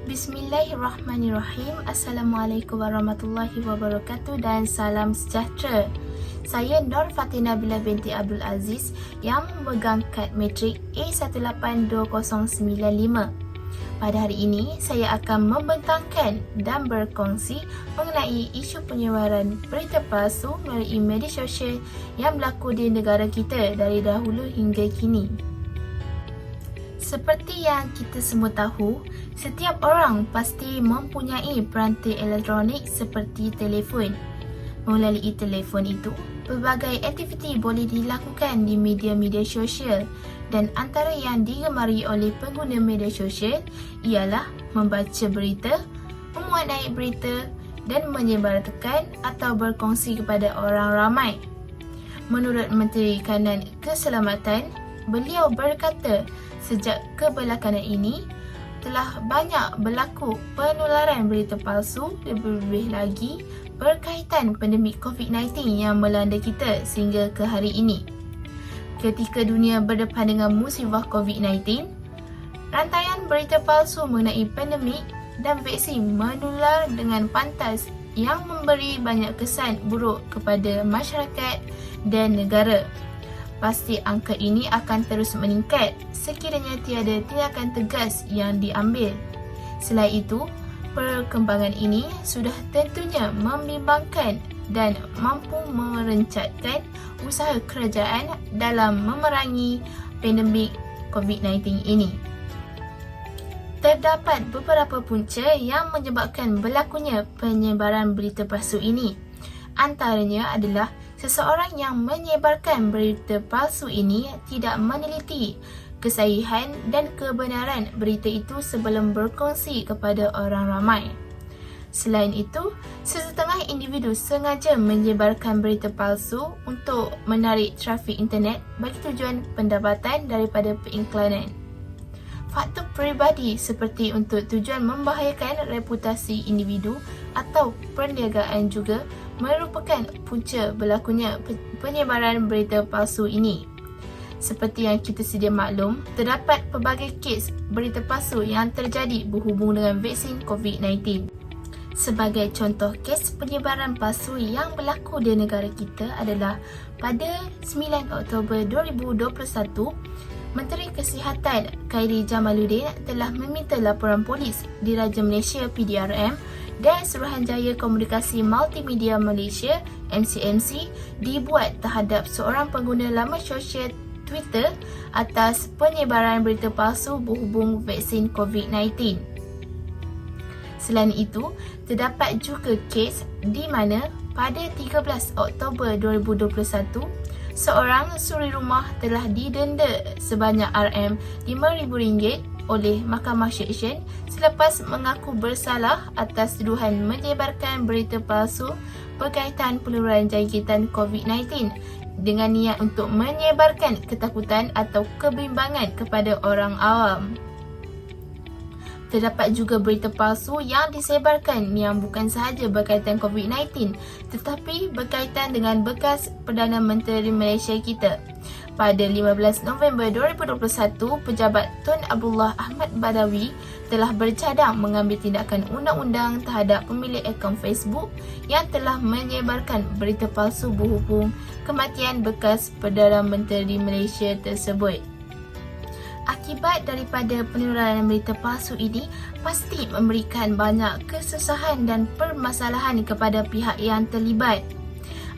Bismillahirrahmanirrahim. Assalamualaikum warahmatullahi wabarakatuh dan salam sejahtera. Saya Nur Fatina Bila binti Abdul Aziz yang memegang kad matrik A1820095. Pada hari ini, saya akan membentangkan dan berkongsi mengenai isu penyebaran berita palsu melalui media sosial yang berlaku di negara kita dari dahulu hingga kini. Seperti yang kita semua tahu, setiap orang pasti mempunyai peranti elektronik seperti telefon. Melalui telefon itu, pelbagai aktiviti boleh dilakukan di media-media sosial dan antara yang digemari oleh pengguna media sosial ialah membaca berita, memuat naik berita dan menyebarkan atau berkongsi kepada orang ramai. Menurut Menteri Kanan Keselamatan, beliau berkata sejak kebelakangan ini telah banyak berlaku penularan berita palsu, lebih-lebih lagi berkaitan pandemik COVID-19 yang melanda kita sehingga ke hari ini. Ketika dunia berdepan dengan musibah COVID-19, rantaian berita palsu mengenai pandemik dan vaksin menular dengan pantas yang memberi banyak kesan buruk kepada masyarakat dan negara. Pasti angka ini akan terus meningkat sekiranya tiada tindakan tegas yang diambil. Selain itu, perkembangan ini sudah tentunya membimbangkan dan mampu merencatkan usaha kerajaan dalam memerangi pandemik COVID-19 ini. Terdapat beberapa punca yang menyebabkan berlakunya penyebaran berita palsu ini. Antaranya adalah seseorang yang menyebarkan berita palsu ini tidak meneliti kesahihan dan kebenaran berita itu sebelum berkongsi kepada orang ramai. Selain itu, sesetengah individu sengaja menyebarkan berita palsu untuk menarik trafik internet bagi tujuan pendapatan daripada periklanan. Faktor peribadi seperti untuk tujuan membahayakan reputasi individu atau perniagaan juga merupakan punca berlakunya penyebaran berita palsu ini. Seperti yang kita sedia maklum, terdapat pelbagai kes berita palsu yang terjadi berhubung dengan vaksin COVID-19. Sebagai contoh kes penyebaran palsu yang berlaku di negara kita adalah pada 9 Oktober 2021, Menteri Kesihatan Khairy Jamaluddin telah meminta laporan polis Diraja Malaysia PDRM dan Suruhanjaya Komunikasi Multimedia Malaysia MCMC dibuat terhadap seorang pengguna laman sosial Twitter atas penyebaran berita palsu berhubung vaksin COVID-19. Selain itu, terdapat juga kes di mana pada 13 Oktober 2021, seorang suri rumah telah didenda sebanyak RM5,000 oleh Mahkamah Seksyen selepas mengaku bersalah atas tuduhan menyebarkan berita palsu berkaitan penularan jangkitan COVID-19 dengan niat untuk menyebarkan ketakutan atau kebimbangan kepada orang awam. Terdapat juga berita palsu yang disebarkan yang bukan sahaja berkaitan COVID-19 tetapi berkaitan dengan bekas Perdana Menteri Malaysia kita. Pada 15 November 2021, pejabat Tun Abdullah Ahmad Badawi telah bercadang mengambil tindakan undang-undang terhadap pemilik akaun Facebook yang telah menyebarkan berita palsu berhubung kematian bekas Perdana Menteri Malaysia tersebut. Akibat daripada penularan berita palsu ini pasti memberikan banyak kesusahan dan permasalahan kepada pihak yang terlibat.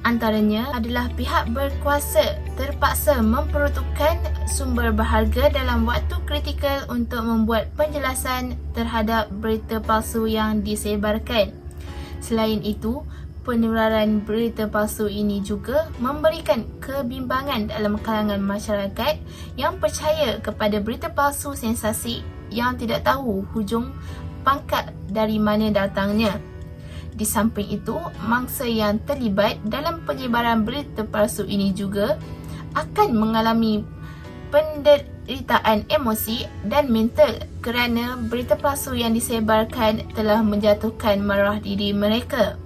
Antaranya adalah pihak berkuasa terpaksa memperuntukkan sumber berharga dalam waktu kritikal untuk membuat penjelasan terhadap berita palsu yang disebarkan. Selain itu, penularan berita palsu ini juga memberikan kebimbangan dalam kalangan masyarakat yang percaya kepada berita palsu sensasi yang tidak tahu hujung pangkal dari mana datangnya. Di samping itu, mangsa yang terlibat dalam penyebaran berita palsu ini juga akan mengalami penderitaan emosi dan mental kerana berita palsu yang disebarkan telah menjatuhkan marah diri mereka.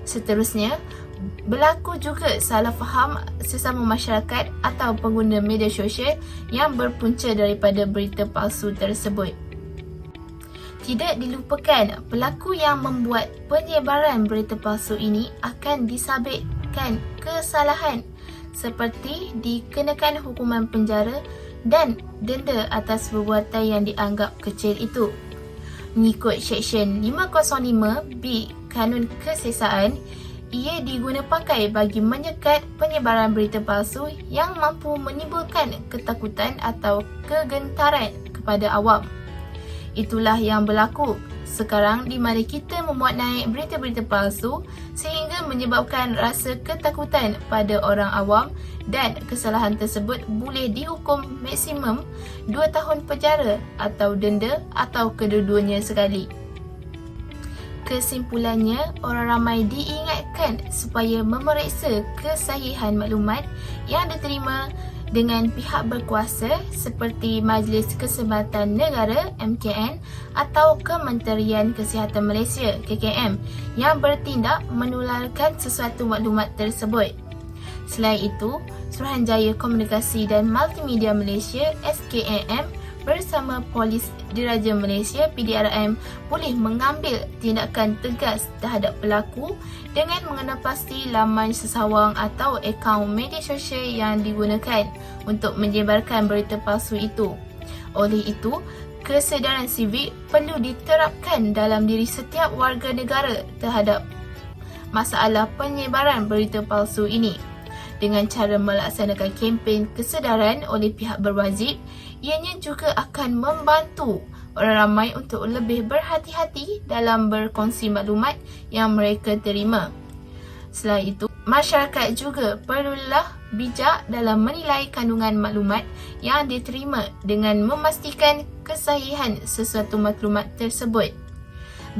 Seterusnya, berlaku juga salah faham sesama masyarakat atau pengguna media sosial yang berpunca daripada berita palsu tersebut. Tidak dilupakan, pelaku yang membuat penyebaran berita palsu ini akan disabitkan kesalahan seperti dikenakan hukuman penjara dan denda atas perbuatan yang dianggap kecil itu. Mengikut Seksyen 505B Kanun Kesesaan, ia diguna pakai bagi menyekat penyebaran berita palsu yang mampu menimbulkan ketakutan atau kegentaran kepada awam. Itulah yang berlaku sekarang di mana kita memuat naik berita-berita palsu sehingga menyebabkan rasa ketakutan pada orang awam, dan kesalahan tersebut boleh dihukum maksimum 2 tahun penjara atau denda atau kedua-duanya sekali. Kesimpulannya, orang ramai diingatkan supaya memeriksa kesahihan maklumat yang diterima dengan pihak berkuasa seperti Majlis Keselamatan Negara (MKN) atau Kementerian Kesihatan Malaysia (KKM) yang bertindak menularkan sesuatu maklumat tersebut. Selain itu, Suruhanjaya Komunikasi dan Multimedia Malaysia (SKAM) bersama Polis Diraja Malaysia (PDRM) boleh mengambil tindakan tegas terhadap pelaku dengan mengenal pasti laman sesawang atau akaun media sosial yang digunakan untuk menyebarkan berita palsu itu. Oleh itu, kesedaran sivik perlu diterapkan dalam diri setiap warga negara terhadap masalah penyebaran berita palsu ini. Dengan cara melaksanakan kempen kesedaran oleh pihak berwajib, ianya juga akan membantu orang ramai untuk lebih berhati-hati dalam berkongsi maklumat yang mereka terima. Selain itu, masyarakat juga perlulah bijak dalam menilai kandungan maklumat yang diterima dengan memastikan kesahihan sesuatu maklumat tersebut.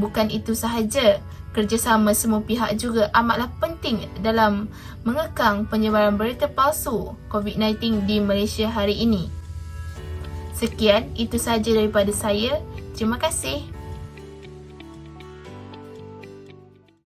Bukan itu sahaja, kerjasama semua pihak juga amatlah penting dalam mengekang penyebaran berita palsu COVID-19 di Malaysia hari ini. Sekian, itu sahaja daripada saya. Terima kasih.